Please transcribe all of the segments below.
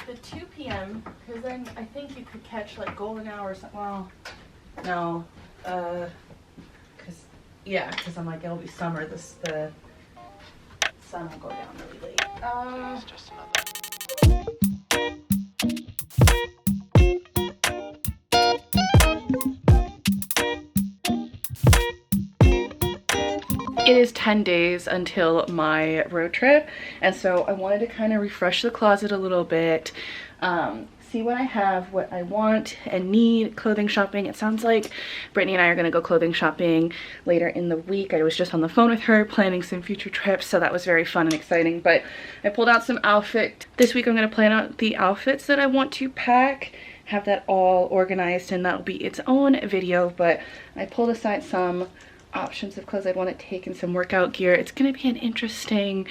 with the 2 p.m. because then I think you could catch like golden hour or something. Well, no, because I'm like, it'll be summer. The sun will go down really late. It's just another. It is 10 days until my road trip, and so I wanted to kind of refresh the closet a little bit, see what I have, what I want and need, clothing shopping. It sounds like Brittany and I are going to go clothing shopping later in the week. I was just on the phone with her planning some future trips, so that was very fun and exciting. But I pulled out some outfits. This week I'm going to plan out the outfits that I want to pack, have that all organized, and that'll be its own video. But I pulled aside some options of clothes I want to take and some workout gear. It's going to be an interesting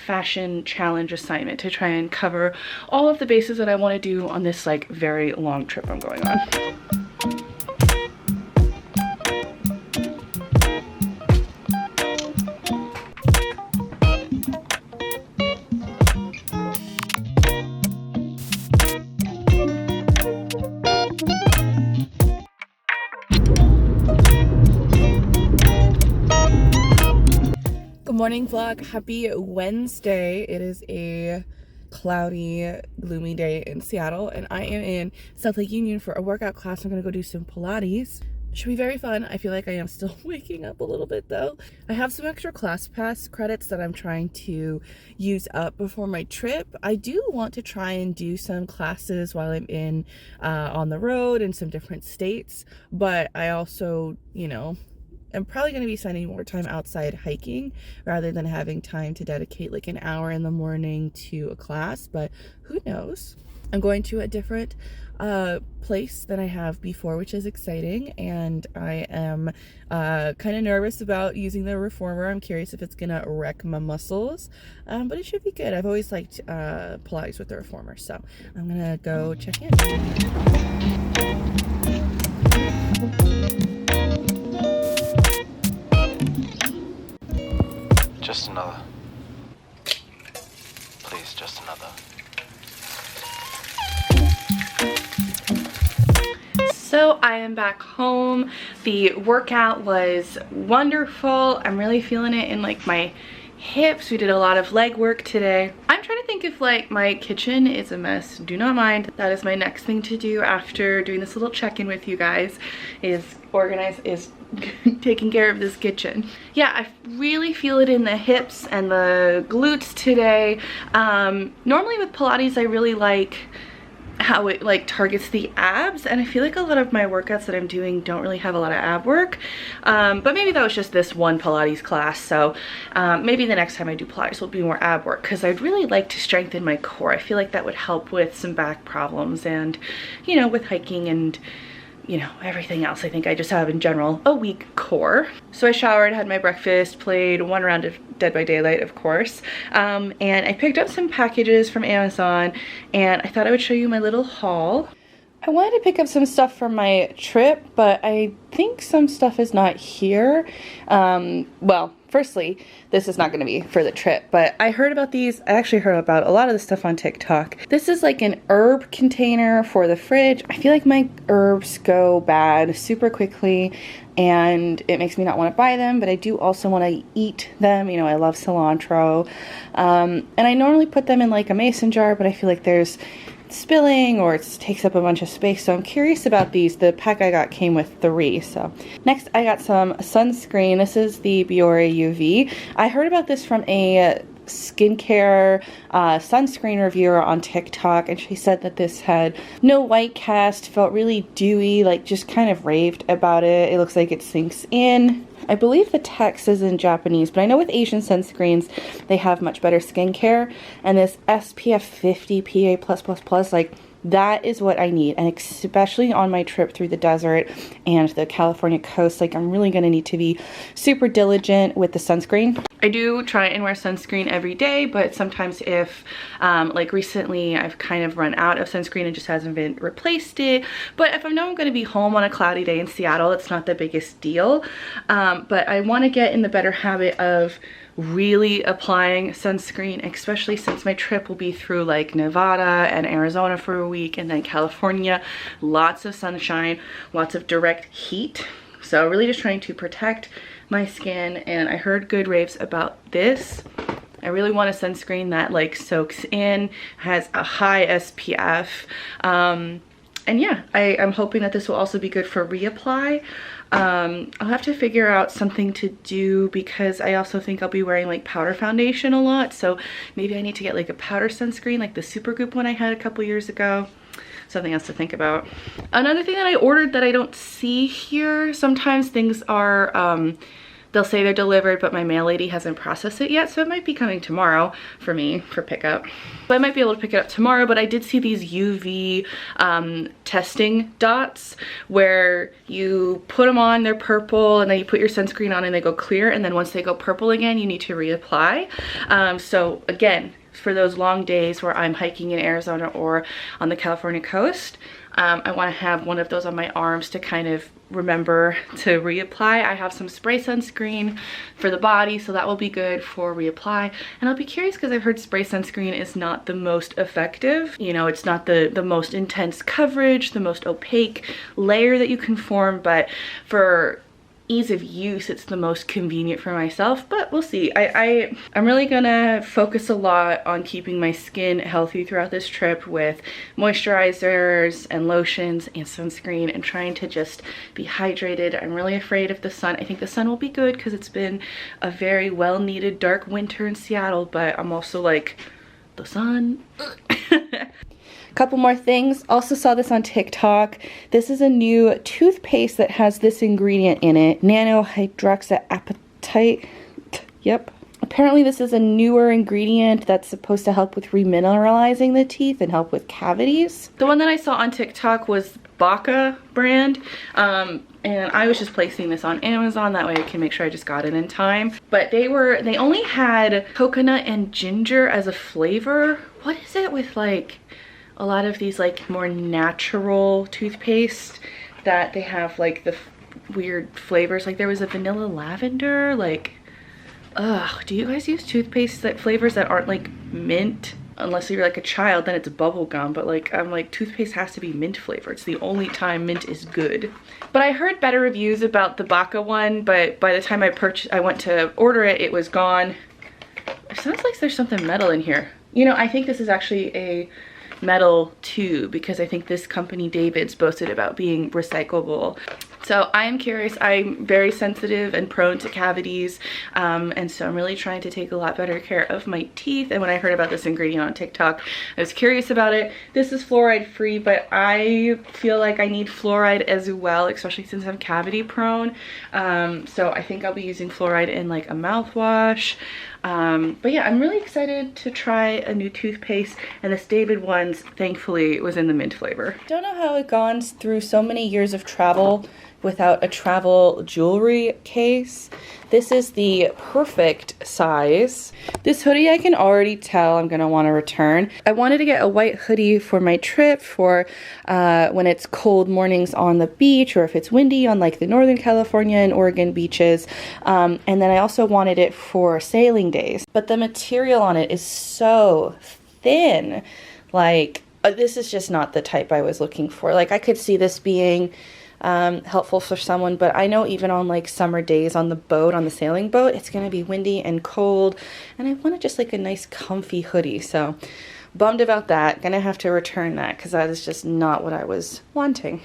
fashion challenge assignment to try and cover all of the bases that I want to do on this like very long trip I'm going on. Good morning vlog, happy Wednesday. It is a cloudy, gloomy day in Seattle, and I am in South Lake Union for a workout class. I'm gonna go do some Pilates. Should be very fun. I feel like I am still waking up a little bit though. I have some extra ClassPass credits that I'm trying to use up before my trip. I do want to try and do some classes while I'm in on the road in some different states, but I also, you know, I'm probably going to be spending more time outside hiking rather than having time to dedicate like an hour in the morning to a class, but who knows. I'm going to a different place than I have before, which is exciting, and I am kind of nervous about using the reformer. I'm curious if it's going to wreck my muscles, but it should be good. I've always liked Pilates with the reformer, so I'm going to go check in. Just another. Please, just another. So I am back home. The workout was wonderful. I'm really feeling it in like my hips. We did a lot of leg work today. I'm trying to think if like my kitchen is a mess. Do not mind. That is my next thing to do after doing this little check-in with you guys, is taking care of this kitchen. Yeah, I really feel it in the hips and the glutes today. Normally with Pilates I really like how it like targets the abs, and I feel like a lot of my workouts that I'm doing don't really have a lot of ab work, but maybe that was just this one Pilates class, so maybe the next time I do Pilates will be more ab work, because I'd really like to strengthen my core. I feel like that would help with some back problems and, you know, with hiking and, you know, everything else. I think I just have in general a weak core. So I showered, had my breakfast, played one round of Dead by Daylight, of course, and I picked up some packages from Amazon, and I thought I would show you my little haul. I wanted to pick up some stuff for my trip, but I think some stuff is not here. Well, firstly, this is not going to be for the trip, but I heard about these. I actually heard about a lot of the stuff on TikTok. This is like an herb container for the fridge. I feel like my herbs go bad super quickly, and it makes me not want to buy them, but I do also want to eat them. You know, I love cilantro, and I normally put them in like a mason jar, but I feel like there's spilling or it takes up a bunch of space, so I'm curious about these. The pack I got came with 3. So next I got some sunscreen. This is the Biore UV. I heard about this from a skincare sunscreen reviewer on TikTok, and she said that this had no white cast, felt really dewy, like just kind of raved about it. It looks like it sinks in. I believe the text is in Japanese, but I know with Asian sunscreens they have much better skincare, and this SPF 50 PA+++, like that is what I need, and especially on my trip through the desert and the California coast, like I'm really going to need to be super diligent with the sunscreen. I do try and wear sunscreen every day, but sometimes if, like recently, I've kind of run out of sunscreen and just hasn't been replaced it. But if I know I'm going to be home on a cloudy day in Seattle, it's not the biggest deal. But I want to get in the better habit of really applying sunscreen, especially since my trip will be through like Nevada and Arizona for a week, and then California. Lots of sunshine, lots of direct heat. So really just trying to protect my skin, and I heard good raves about this. I really want a sunscreen that like soaks in, has a high SPF, and yeah, I'm hoping that this will also be good for reapply. I'll have to figure out something to do because I also think I'll be wearing like powder foundation a lot, so maybe I need to get like a powder sunscreen like the Supergoop one I had a couple years ago. Something else to think about. Another thing that I ordered that I don't see here, sometimes things are, they'll say they're delivered, but my mail lady hasn't processed it yet, so it might be coming tomorrow for me for pickup. But I might be able to pick it up tomorrow, but I did see these UV testing dots where you put them on, they're purple, and then you put your sunscreen on and they go clear, and then once they go purple again, you need to reapply. So again, for those long days where I'm hiking in Arizona or on the California coast, I want to have one of those on my arms to kind of remember to reapply. I have some spray sunscreen for the body, so that will be good for reapply. And I'll be curious because I've heard spray sunscreen is not the most effective. You know, it's not the most intense coverage, the most opaque layer that you can form, but for ease of use, it's the most convenient for myself, but we'll see. I'm really gonna focus a lot on keeping my skin healthy throughout this trip with moisturizers and lotions and sunscreen, and trying to just be hydrated. I'm really afraid of the sun. I think the sun will be good because it's been a very well needed dark winter in Seattle, but I'm also like, the sun. Couple more things. Also saw this on TikTok. This is a new toothpaste that has this ingredient in it, nanohydroxyapatite. Yep. Apparently this is a newer ingredient that's supposed to help with remineralizing the teeth and help with cavities. The one that I saw on TikTok was Baca brand, and I was just placing this on Amazon, that way I can make sure I just got it in time. But they only had coconut and ginger as a flavor. What is it with like a lot of these like more natural toothpaste that they have like the weird flavors? Like there was a vanilla lavender, like, ugh, do you guys use toothpaste that flavors that aren't like mint? Unless you're like a child, then it's bubble gum, but like, I'm like, toothpaste has to be mint flavor. It's the only time mint is good. But I heard better reviews about the Baca one, but by the time I went to order it, it was gone. It sounds like there's something metal in here. You know, I think this is actually a metal too, because I think this company David's boasted about being recyclable. So I am curious. I'm very sensitive and prone to cavities, and so I'm really trying to take a lot better care of my teeth. And when I heard about this ingredient on TikTok, I was curious about it. This is fluoride free, but I feel like I need fluoride as well, especially since I'm cavity prone. So I think I'll be using fluoride in like a mouthwash. But yeah, I'm really excited to try a new toothpaste, and this David one's, thankfully, was in the mint flavor. Don't know how it gone through so many years of travel without a travel jewelry case. This is the perfect size. This hoodie, I can already tell I'm gonna want to return. I wanted to get a white hoodie for my trip for when it's cold mornings on the beach, or if it's windy on like the Northern California and Oregon beaches. And then I also wanted it for sailing days. But the material on it is so thin. Like, this is just not the type I was looking for. Like, I could see this being helpful for someone, but I know even on like summer days on the boat, on the sailing boat, it's gonna be windy and cold, and I wanted just like a nice comfy hoodie. So bummed about that. Gonna have to return that because that is just not what I was wanting.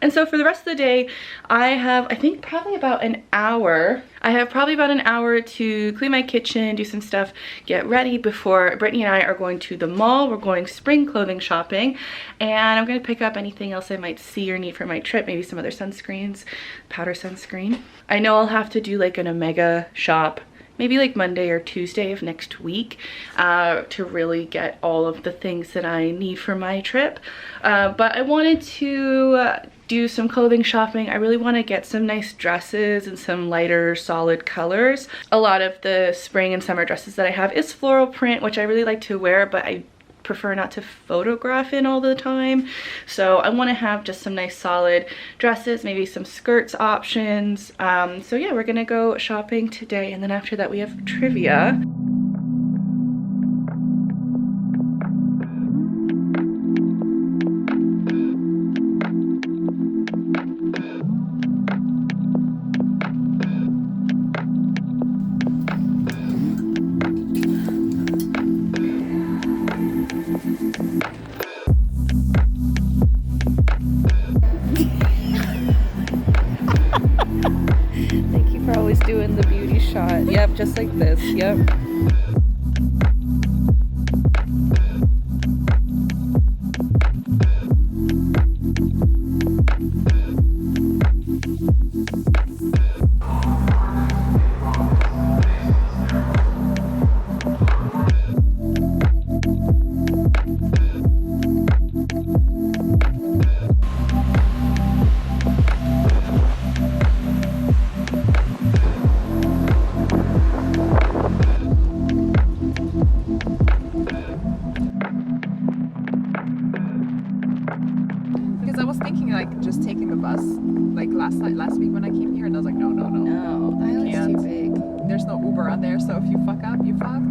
And so for the rest of the day, I have, I think, probably about an hour. I have probably about an hour to clean my kitchen, do some stuff, get ready before Brittany and I are going to the mall. We're going spring clothing shopping, and I'm gonna pick up anything else I might see or need for my trip, maybe some other sunscreens, powder sunscreen. I know I'll have to do like an Omega shop maybe like Monday or Tuesday of next week to really get all of the things that I need for my trip. But I wanted to do some clothing shopping. I really want to get some nice dresses and some lighter solid colors. A lot of the spring and summer dresses that I have is floral print, which I really like to wear, but I prefer not to photograph in all the time. So I want to have just some nice solid dresses, maybe some skirts options. So yeah, we're gonna go shopping today, and then after that we have trivia. Thank you for always doing the beauty shot. Yep, just like this. Yep. I was thinking like just taking the bus like last week when I came here, and I was like, no, No, the island's too big. There's no Uber on there, so if you fuck up, you fucked.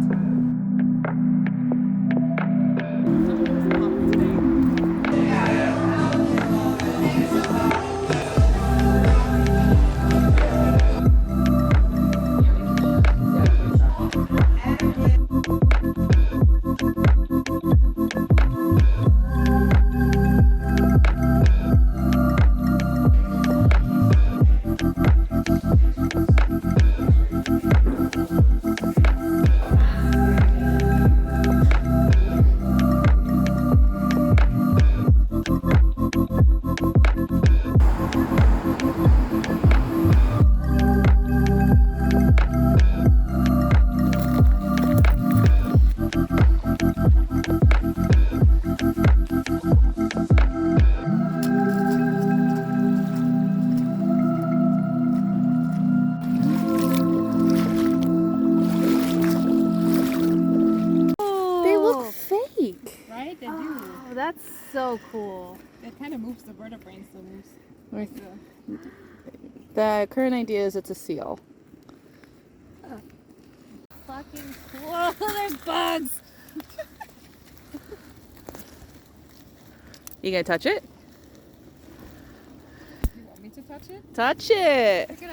Right? They do. Oh, that's so cool. It kind of moves the vertebrae, so moves. The current idea is it's a seal. Fucking cool. There's bugs. You gonna touch it? You want me to touch it? Touch it! Pick it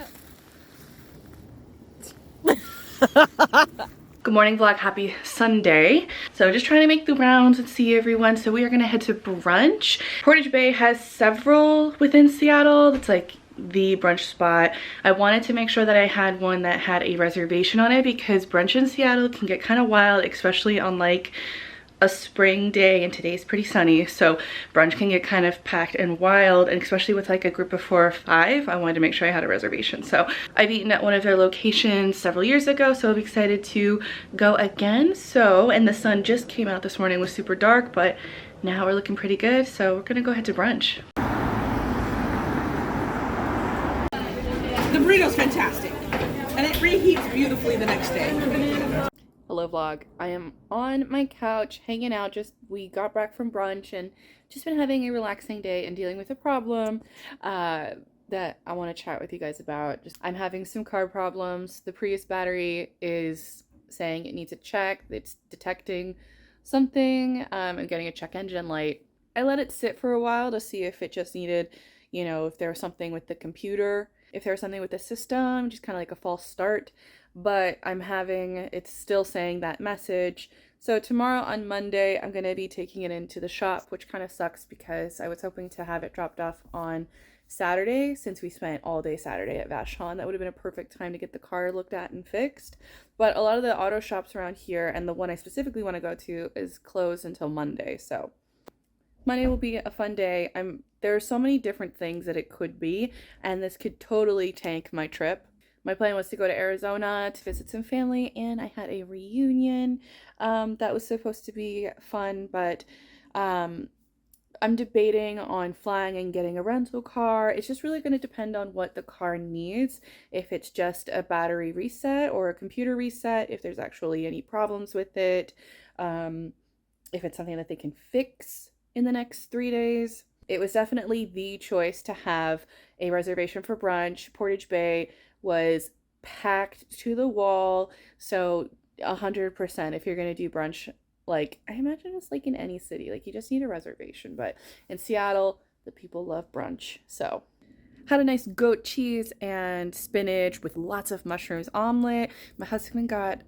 up. Good morning vlog, happy Sunday. So just trying to make the rounds and see everyone. So we are gonna head to brunch. Portage Bay has several within Seattle. It's like the brunch spot. I wanted to make sure that I had one that had a reservation on it because brunch in Seattle can get kind of wild, especially on like a spring day, and today's pretty sunny, so brunch can get kind of packed and wild, and especially with like a group of 4 or 5, I wanted to make sure I had a reservation. So I've eaten at one of their locations several years ago, so I'm excited to go again. So, and the sun just came out this morning, it was super dark, but now we're looking pretty good, so we're gonna go head to brunch. The burrito's fantastic, and it reheats beautifully the next day. Hello vlog, I am on my couch hanging out. We got back from brunch and just been having a relaxing day and dealing with a problem that I want to chat with you guys about. I'm having some car problems. The Prius battery is saying it needs a check. It's detecting something. I'm getting a check engine light. I let it sit for a while to see if it just needed, you know, if there was something with the computer, if there was something with the system, just kind of like a false start. But it's still saying that message. So tomorrow on Monday, I'm going to be taking it into the shop, which kind of sucks because I was hoping to have it dropped off on Saturday, since we spent all day Saturday at Vashon. That would have been a perfect time to get the car looked at and fixed. But a lot of the auto shops around here, and the one I specifically want to go to, is closed until Monday. So Monday will be a fun day. There are so many different things that it could be, and this could totally tank my trip. My plan was to go to Arizona to visit some family, and I had a reunion that was supposed to be fun, but I'm debating on flying and getting a rental car. It's just really going to depend on what the car needs. If it's just a battery reset or a computer reset, if there's actually any problems with it, if it's something that they can fix in the next 3 days. It was definitely the choice to have a reservation for brunch. Portage Bay was packed to the wall. So 100% if you're going to do brunch, like, I imagine it's like in any city, like you just need a reservation. But in Seattle, the people love brunch. So had a nice goat cheese and spinach with lots of mushrooms omelet. My husband got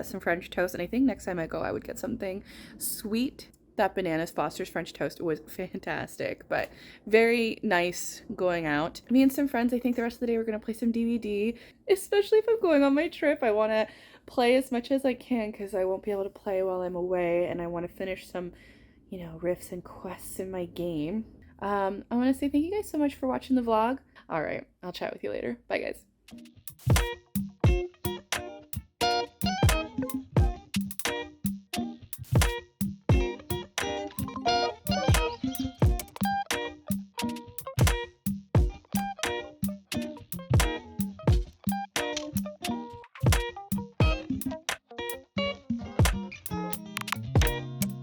some French toast, and I think next time I go, I would get something sweet. That Bananas Foster's French toast was fantastic, but very nice going out. Me and some friends, I think the rest of the day we're going to play some DVD, especially if I'm going on my trip. I want to play as much as I can because I won't be able to play while I'm away, and I want to finish some, you know, rifts and quests in my game. I want to say thank you guys so much for watching the vlog. All right, I'll chat with you later. Bye, guys.